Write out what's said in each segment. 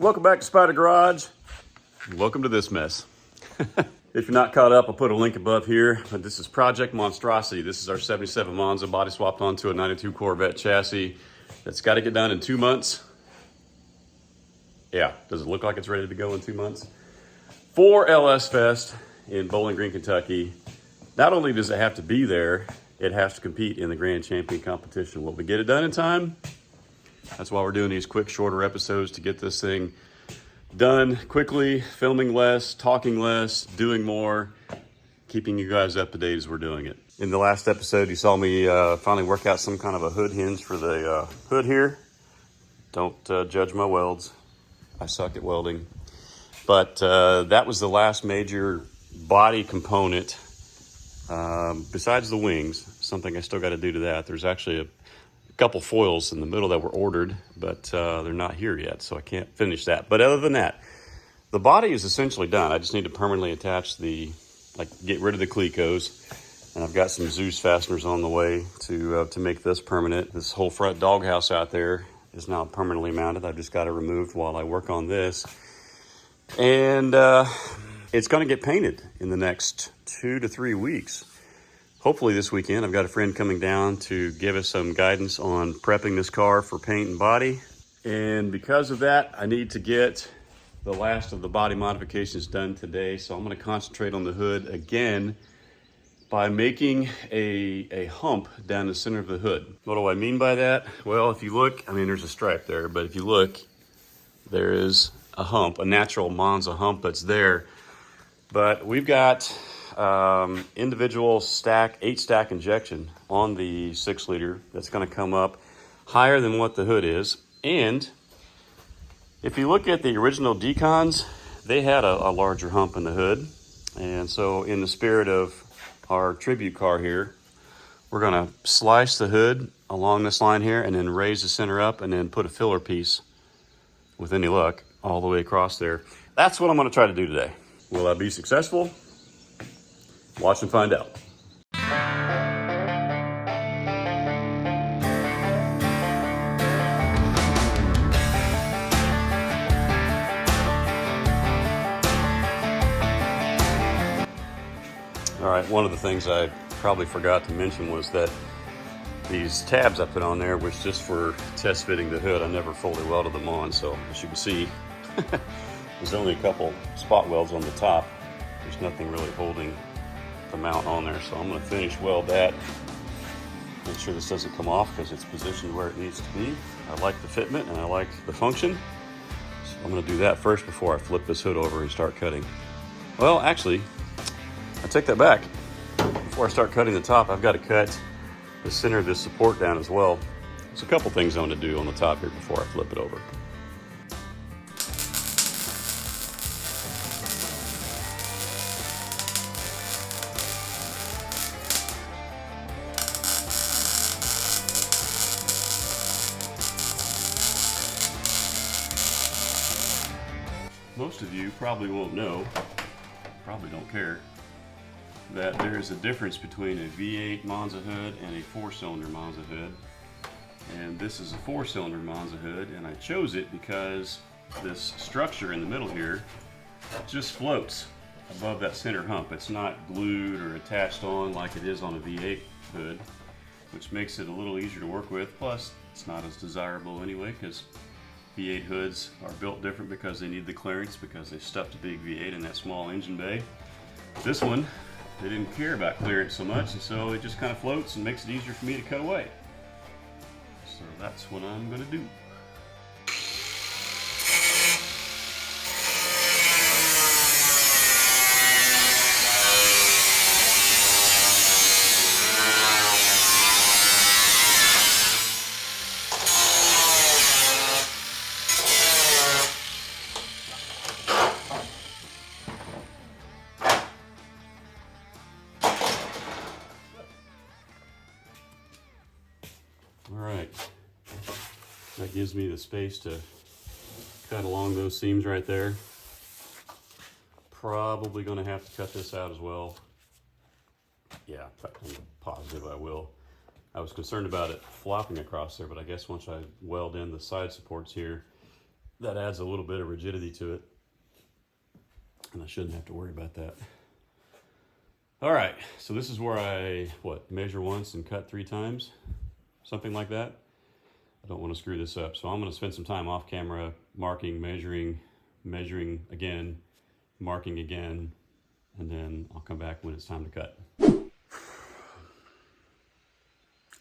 Welcome back to Spyder Garage. Welcome to this mess. If you're not caught up, I'll put a link above here. But this is Project Monstrosity. This is our 77 Monza body swapped onto a 92 Corvette chassis that's got to get done in 2 months. Yeah, does it look like it's ready to go in 2 months? For LS Fest in Bowling Green, Kentucky. Not only does it have to be there, it has to compete in the Grand Champion competition. Will we get it done in time? That's why we're doing these quick, shorter episodes to get this thing done quickly, filming less, talking less, doing more, keeping you guys up to date as we're doing it. In the last episode, you saw me finally work out some kind of a hood hinge for the hood here. Don't judge my welds. I suck at welding. But that was the last major body component besides the wings. Something I still got to do to that. There's actually a couple foils in the middle that were ordered, but they're not here yet, so I can't finish that. But other than that, the body is essentially done. I just need to permanently attach get rid of the clecos, and I've got some Zeus fasteners on the way to make this permanent. This whole front doghouse out there is now permanently mounted. I've just got it removed while I work on this. And it's going to get painted in the next 2 to 3 weeks. Hopefully this weekend. I've got a friend coming down to give us some guidance on prepping this car for paint and body. And because of that, I need to get the last of the body modifications done today. So I'm going to concentrate on the hood again by making a hump down the center of the hood. What do I mean by that? Well, if you look, there's a stripe there, but if you look, there is a hump, a natural Monza hump that's there. But we've got individual 8-stack injection on the 6-liter that's going to come up higher than what the hood is. And if you look at the original DeKons, they had a larger hump in the hood. And so in the spirit of our tribute car here, we're going to slice the hood along this line here and then raise the center up and then put a filler piece, with any luck, all the way across there. That's what I'm going to try to do today. Will I be successful? Watch and find out. All right, one of the things I probably forgot to mention was that these tabs I put on there was just for test fitting the hood. I never fully welded them on, so as you can see, there's only a couple spot welds on the top. There's nothing really holding the mount on there, so I'm going to finish weld that. Make sure this doesn't come off because it's positioned where it needs to be. I like the fitment and I like the function, so I'm going to do that first before I flip this hood over and start cutting. Well, actually, I take that back. Before I start cutting the top, I've got to cut the center of this support down as well. There's a couple things I want to do on the top here before I flip it over. Most of you probably won't know, probably don't care, that there's a difference between a V8 Monza hood and a 4-cylinder Monza hood. And this is a 4-cylinder Monza hood, and I chose it because this structure in the middle here just floats above that center hump. It's not glued or attached on like it is on a V8 hood, which makes it a little easier to work with. Plus, it's not as desirable anyway, because V8 hoods are built different because they need the clearance, because they stuffed a big V8 in that small engine bay. This one, they didn't care about clearance so much, and so it just kind of floats and makes it easier for me to cut away. So that's what I'm going to do. All right, that gives me the space to cut along those seams right there. Probably going to have to cut this out as well. Yeah, in fact, I'm positive I will. I was concerned about it flopping across there, but I guess once I weld in the side supports here, that adds a little bit of rigidity to it. And I shouldn't have to worry about that. All right, so this is where I, measure once and cut 3 times? Something like that. I don't want to screw this up. So I'm going to spend some time off camera marking, measuring again, marking again, and then I'll come back when it's time to cut.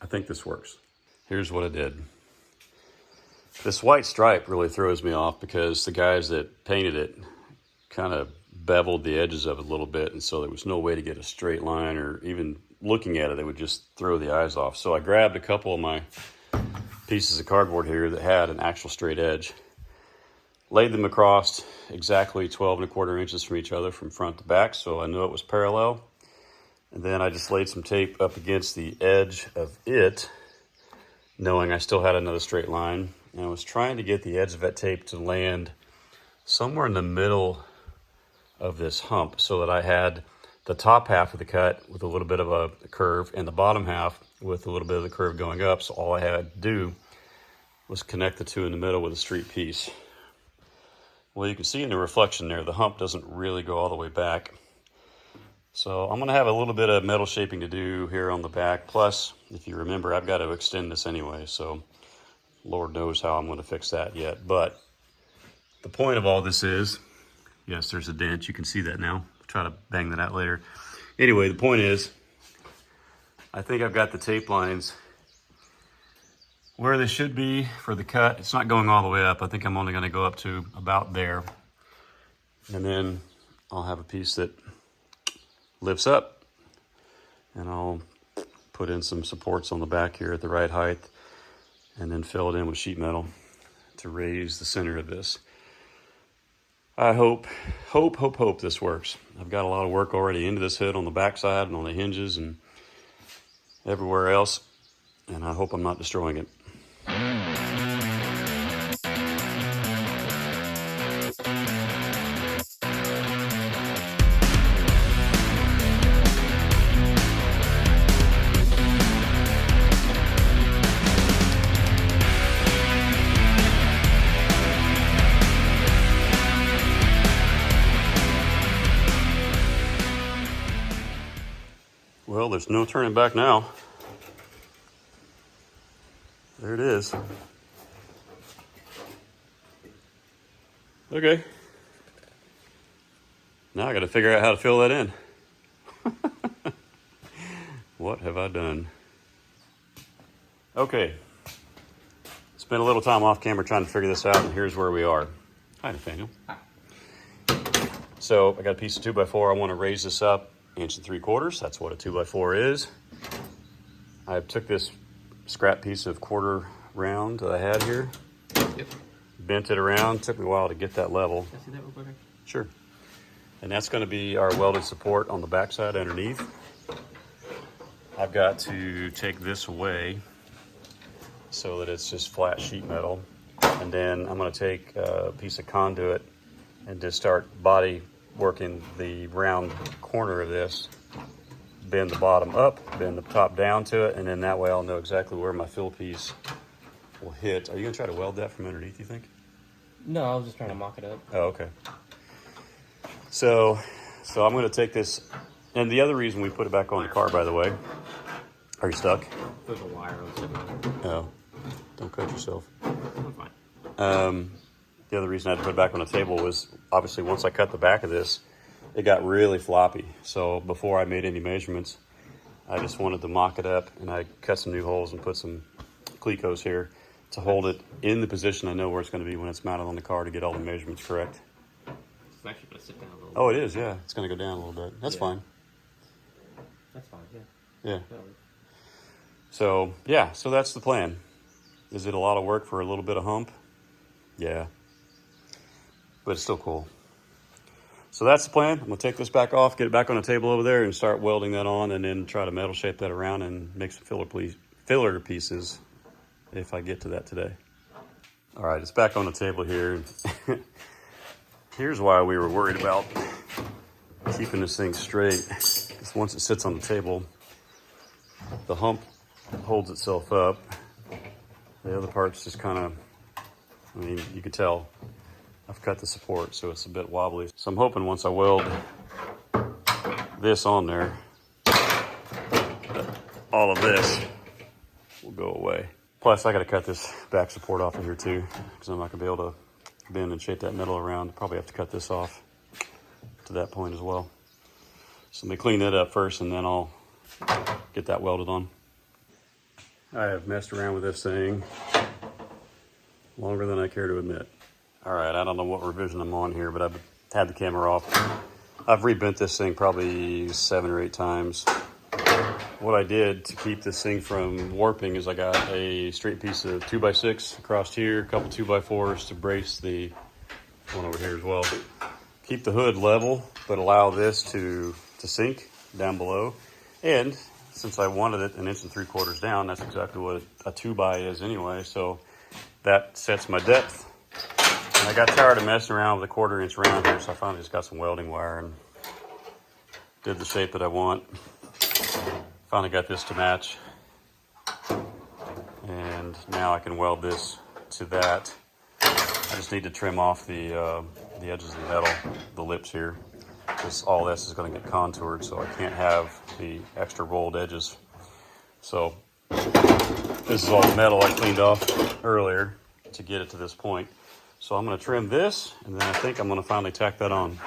I think this works. Here's what I did. This white stripe really throws me off because the guys that painted it kind of beveled the edges of it a little bit, and so there was no way to get a straight line, or even looking at it, it would just throw the eyes off. So I grabbed a couple of my pieces of cardboard here that had an actual straight edge, laid them across exactly 12¼ inches from each other from front to back, so I knew it was parallel. And then I just laid some tape up against the edge of it, knowing I still had another straight line. And I was trying to get the edge of that tape to land somewhere in the middle of this hump, so that I had the top half of the cut with a little bit of a curve and the bottom half with a little bit of the curve going up. So all I had to do was connect the two in the middle with a straight piece. Well, you can see in the reflection there, the hump doesn't really go all the way back. So I'm going to have a little bit of metal shaping to do here on the back. Plus, if you remember, I've got to extend this anyway, so Lord knows how I'm going to fix that yet. But the point of all this is, yes, there's a dent. You can see that now. I'll try to bang that out later. Anyway, the point is, I think I've got the tape lines where they should be for the cut. It's not going all the way up. I think I'm only going to go up to about there. And then I'll have a piece that lifts up. And I'll put in some supports on the back here at the right height. And then fill it in with sheet metal to raise the center of this. I hope this works. I've got a lot of work already into this hood on the backside and on the hinges and everywhere else, and I hope I'm not destroying it. Well, there's no turning back now. There it is. Okay. Now I got to figure out how to fill that in. What have I done? Okay. Spent a little time off camera trying to figure this out, and here's where we are. Hi, Nathaniel. Hi. So I got a piece of 2x4. I want to raise this up 1 3/4. That's what a 2x4 is. I took this scrap piece of 1/4 round that I had here. Yep. Bent it around. Took me a while to get that level. Can I see that real quick? Sure. And that's going to be our welded support on the backside underneath. I've got to take this away so that it's just flat sheet metal. And then I'm going to take a piece of conduit and just start body working the round corner of this. Bend the bottom up, bend the top down to it, and then that way I'll know exactly where my fill piece will hit. Are you going to try to weld that from underneath, you think? No, I was just trying to mock it up. Oh, okay. So I'm going to take this, and the other reason we put it back on the car, by the way, are you stuck? There's a wire on something. No, don't cut yourself. I'm fine. The other reason I had to put it back on the table was, obviously, once I cut the back of this, it got really floppy. So before I made any measurements, I just wanted to mock it up, and I cut some new holes and put some clecos here to hold it in the position I know where it's going to be when it's mounted on the car to get all the measurements correct. It's actually going to sit down a little bit. Oh, it is, yeah. It's going to go down a little bit. That's fine. That's fine, yeah. Yeah. That'll work. So that's the plan. Is it a lot of work for a little bit of hump? Yeah. But it's still cool. So that's the plan. I'm going to take this back off, get it back on the table over there, and start welding that on, and then try to metal shape that around and make some filler pieces if I get to that today. All right, it's back on the table here. Here's why we were worried about keeping this thing straight. Because once it sits on the table, the hump holds itself up. The other parts just kind of I mean, you can tell I've cut the support, so it's a bit wobbly. So I'm hoping once I weld this on there, all of this will go away. Plus, I got to cut this back support off of here too, because I'm not going to be able to bend and shape that metal around. Probably have to cut this off to that point as well. So let me clean that up first, and then I'll get that welded on. I have messed around with this thing longer than I care to admit. All right, I don't know what revision I'm on here, but I've had the camera off. I've rebent this thing probably 7 or 8 times. What I did to keep this thing from warping is I got a straight piece of 2x6 across here, a couple 2x4s to brace the one over here as well. Keep the hood level, but allow this to sink down below. And since I wanted it 1 3/4 inches down, that's exactly what a 2x is anyway. So that sets my depth. And I got tired of messing around with a 1/4 inch round here, so I finally just got some welding wire and did the shape that I want. Finally got this to match. And now I can weld this to that. I just need to trim off the edges of the metal, the lips here, because all this is going to get contoured, so I can't have the extra rolled edges. So this is all the metal I cleaned off earlier to get it to this point. So I'm going to trim this, and then I think I'm going to finally tack that on.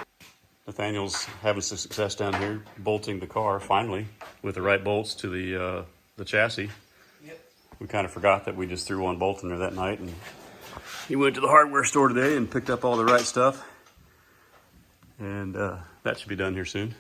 Nathaniel's having some success down here bolting the car finally with the right bolts to the chassis. Yep. We kind of forgot that we just threw one bolt in there that night, and he went to the hardware store today and picked up all the right stuff, and that should be done here soon.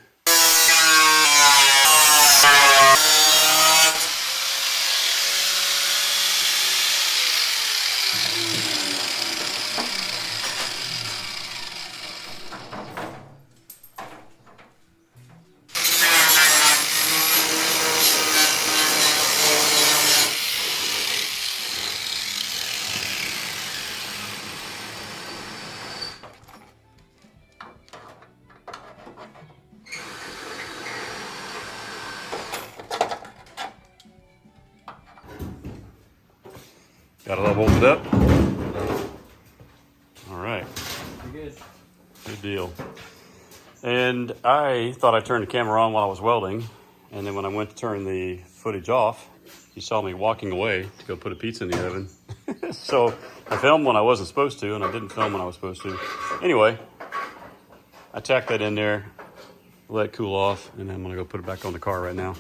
Got it all bolted up. All right. You're good. Good deal. And I thought I turned the camera on while I was welding, and then when I went to turn the footage off, you saw me walking away to go put a pizza in the oven. So I filmed when I wasn't supposed to, and I didn't film when I was supposed to. Anyway, I tacked that in there, let it cool off, and then I'm gonna go put it back on the car right now.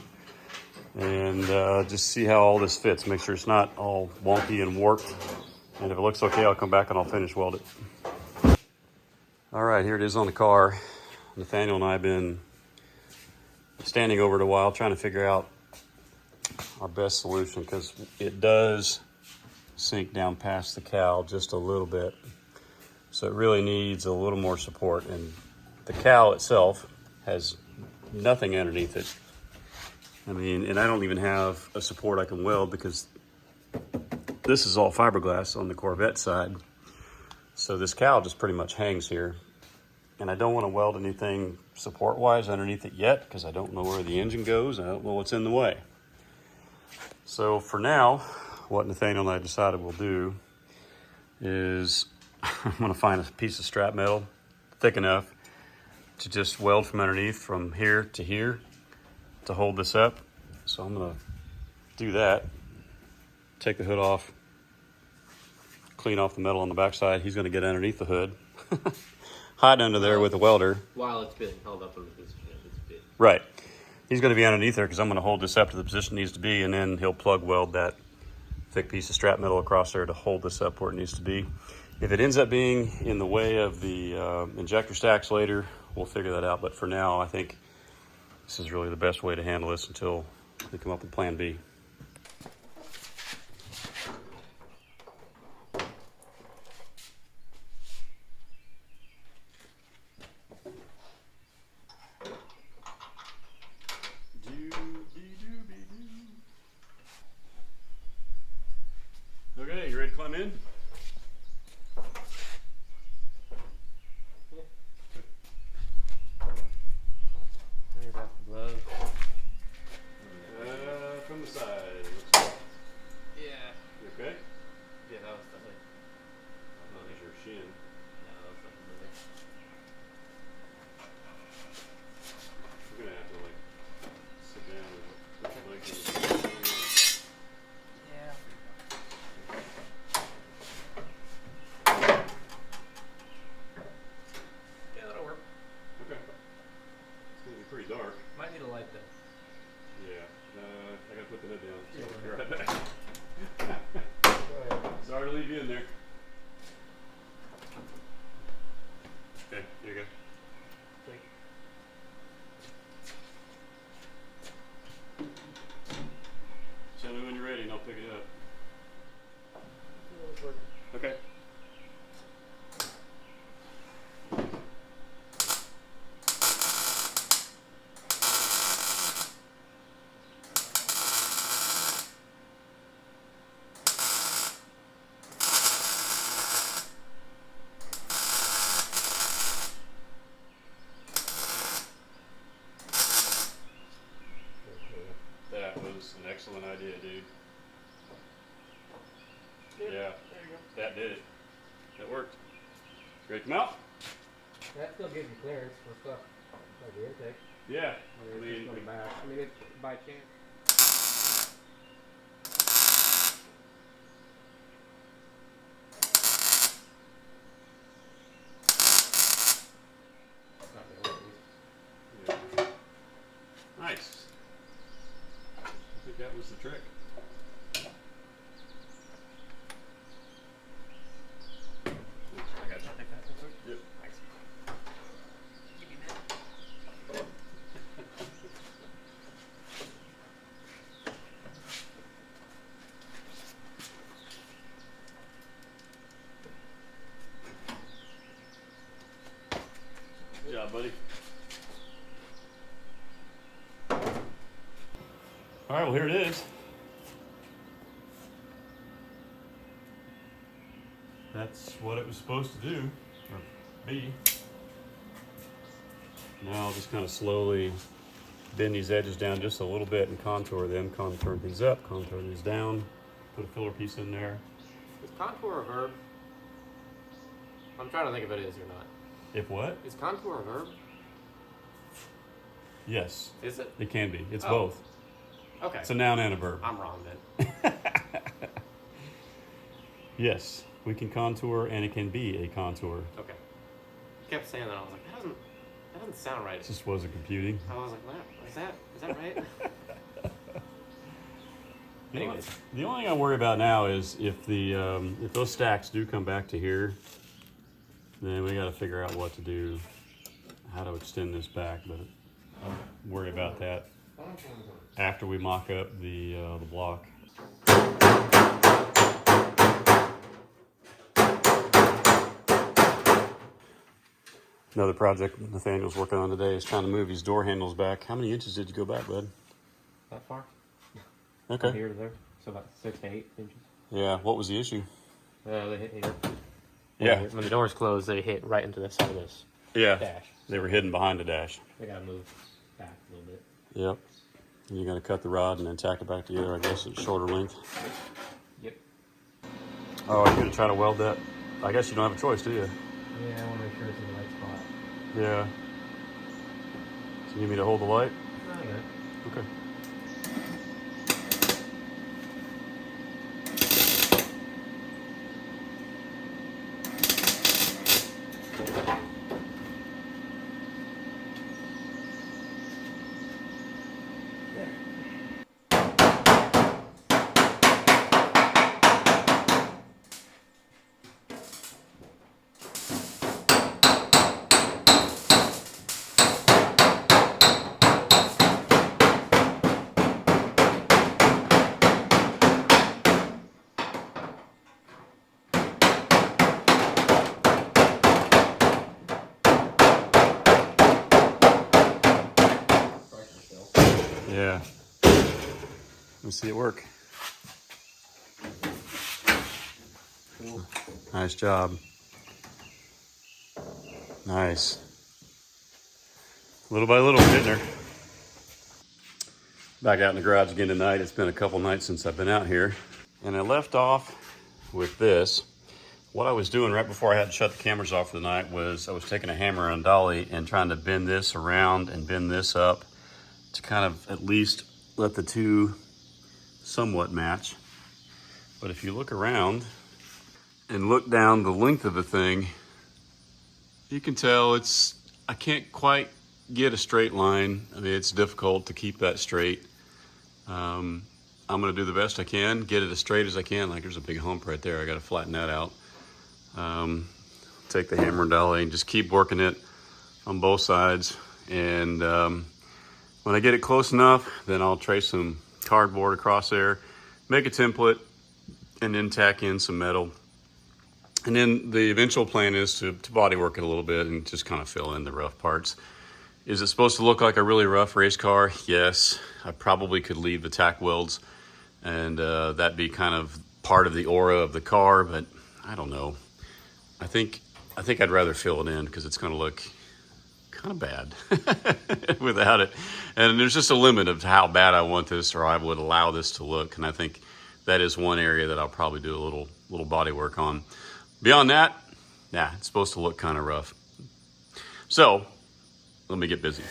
And just see how all this fits. Make sure it's not all wonky and warped. And if it looks okay, I'll come back and I'll finish weld it. All right, here it is on the car. Nathaniel and I have been standing over it a while trying to figure out our best solution, because it does sink down past the cowl just a little bit. So it really needs a little more support. And the cowl itself has nothing underneath it. I mean, and I don't even have a support I can weld, because this is all fiberglass on the Corvette side. So this cowl just pretty much hangs here. And I don't want to weld anything support-wise underneath it yet, because I don't know where the engine goes. I don't know what's in the way. So for now, what Nathaniel and I decided we'll do is I'm going to find a piece of strap metal thick enough to just weld from underneath from here to here to hold this up. So I'm gonna do that, take the hood off, clean off the metal on the backside. He's gonna get underneath the hood, hide under there with the welder. While it's being held up in the position it's bit. Right. He's gonna be underneath there because I'm gonna hold this up to the position it needs to be, and then he'll plug weld that thick piece of strap metal across there to hold this up where it needs to be. If it ends up being in the way of the injector stacks later, we'll figure that out. But for now, I think this is really the best way to handle this until we come up with plan B. Okay, you ready to climb in? From the side. light though. Yeah. I gotta put the hood down. So I'll be right back. Sorry to leave you in there. Okay, here you go. Thank Tell me when you're ready and I'll pick it up. you. Okay. That was an excellent idea, dude. Yep, Yeah, there you go. that did it. That worked. Ready to come out? That still gives you clearance for stuff like the intake. Yeah. I mean, it's just going back. I mean, it's by chance. Not really, at least. Yeah. Nice. I think that was the trick. I got you. I think that will work. Yep. Thanks. Give me that. Good job, buddy. All right, well, here it is. That's what it was supposed to do, or be. Now I'll just kind of slowly bend these edges down just a little bit and contour them, contour these up, contour these down, put a filler piece in there. Is contour a verb? I'm trying to think if it is or not. If what? Is contour a verb? Yes, Is it? it can be. It's Oh. both. Okay. It's a noun and a verb. I'm wrong then. Yes, we can contour and it can be a contour. Okay. Kept saying that. I was like, that doesn't sound right. It just wasn't computing. I was like, what? Is that right? Anyways. The only thing I worry about now is if those stacks do come back to here, then we got to figure out what to do, how to extend this back. But I'll worry about that after we mock up the block. Another project Nathaniel's working on today is trying to move these door handles back. How many inches did you go back, bud? That far? Okay. From here to there. So about 6 to 8 inches. Yeah, what was the issue? They hit here. Yeah. When the doors close, they hit right into the side of this Yeah. dash. They were hidden behind the dash. They gotta move back a little bit. Yep. And you got to cut the rod and then tack it back together, I guess, at shorter length. Yep. Oh, are you going to try to weld that? I guess you don't have a choice, do you? Yeah, I want to make sure it's in the right spot. Yeah. So you need me to hold the light? No, I got it. Okay. Yeah. Let me see it work. Cool. Nice job. Nice. Little by little, we're getting there. Back out in the garage again tonight. It's been a couple nights since I've been out here. And I left off with this. What I was doing right before I had to shut the cameras off for the night was I was taking a hammer and dolly and trying to bend this around and bend this up to kind of at least let the two somewhat match. But if you look around and look down the length of the thing, you can tell I can't quite get a straight line. I mean, it's difficult to keep that straight. I'm gonna do the best I can, get it as straight as I can. Like there's a big hump right there. I gotta flatten that out. Take the hammer and dolly and just keep working it on both sides. And when I get it close enough, then I'll trace some cardboard across there, make a template, and then tack in some metal. And then the eventual plan is to bodywork it a little bit and just kind of fill in the rough parts. Is it supposed to look like a really rough race car? Yes. I probably could leave the tack welds and that'd be kind of part of the aura of the car, but I don't know. I think I'd rather fill it in because it's going to look kind of bad without it. And there's just a limit of how bad I want this, or I would allow this to look. And I think that is one area that I'll probably do a little body work on. Beyond that, yeah, it's supposed to look kind of rough. So let me get busy.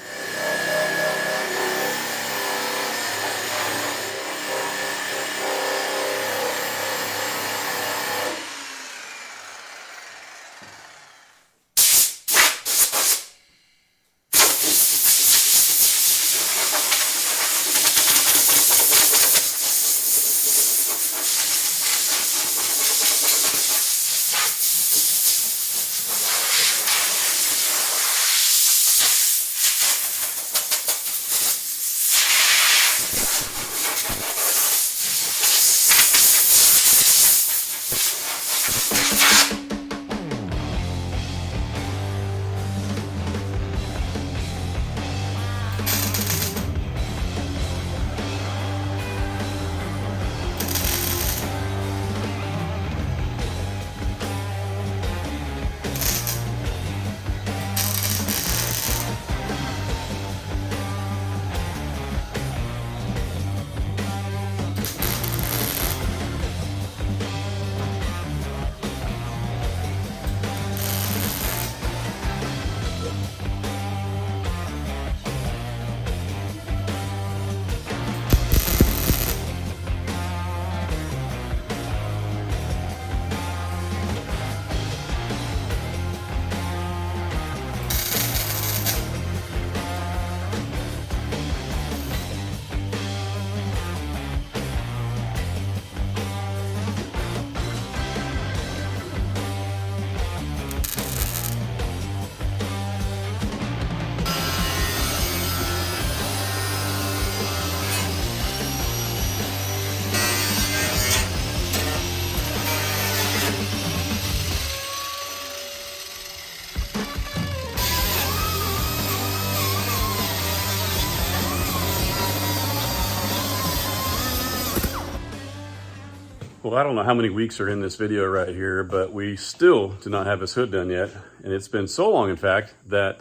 Well, I don't know how many weeks are in this video right here, but we still do not have this hood done yet. And it's been so long, in fact, that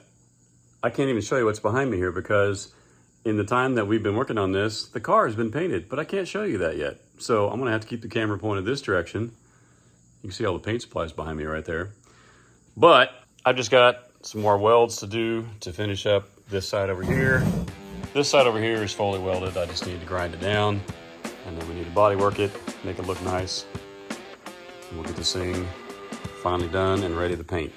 I can't even show you what's behind me here, because in the time that we've been working on this, the car has been painted, but I can't show you that yet. So I'm gonna have to keep the camera pointed this direction. You can see all the paint supplies behind me right there. But I've just got some more welds to do to finish up this side over here. This side over here is fully welded. I just need to grind it down, and then we need to body work it, make it look nice. And we'll get this thing finally done and ready to paint.